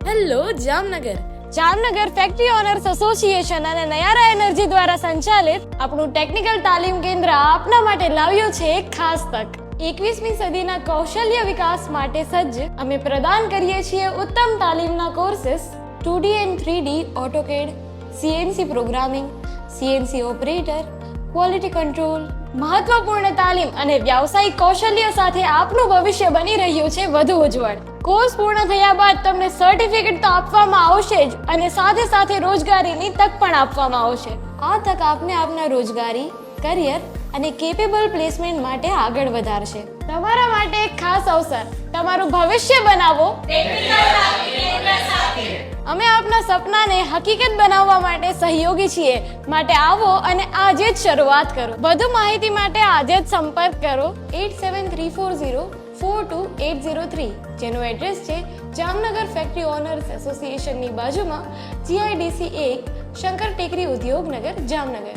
Hello Jamnagar Jamnagar factory owners association અને Nayara energy દ્વારા સંચાલિત આપણું ટેકનિકલ તાલીમ કેન્દ્ર આપના માટે લાવ્યું છે એક ખાસ તક. 21મી સદીના કૌશલ્ય વિકાસ માટે સજ્જ અમે પ્રદાન કરીએ છીએ ઉત્તમ તાલીમના courses 2D and 3D AutoCAD, CNC programming, CNC operator, quality control. મહત્વપૂર્ણ તાલીમ અને વ્યાવસાયિક કૌશલ્ય સાથે આપનું ભવિષ્ય બની રહ્યું છે વધુ ઉજ્જવળ. કોર્સ પૂર્ણ થયા બાદ તમને સર્ટિફિકેટ તો આપવામાં આવશે જ અને સાથે સાથે રોજગારીની તક પણ આપવામાં આવશે. આ તક આપને આપના રોજગારી, કરિયર અને કેપેબલ પ્લેસમેન્ટ માટે આગળ વધારશે. તમારા માટે એક ખાસ અવસર, તમારું ભવિષ્ય બનાવો. અમે આપના સપનાને હકીકત બનાવવા માટે સહયોગી છીએ, માટે આવો અને આજે જ શરૂઆત કરો. વધુ માહિતી માટે આજે જ સંપર્ક કરો 8734042803, જેનું એડ્રેસ છે જામનગર ફેક્ટરી ઓનર્સ એસોસિએશનની બાજુમાં GIDC 1, શંકર ટેકરી ઉદ્યોગનગર, જામનગર.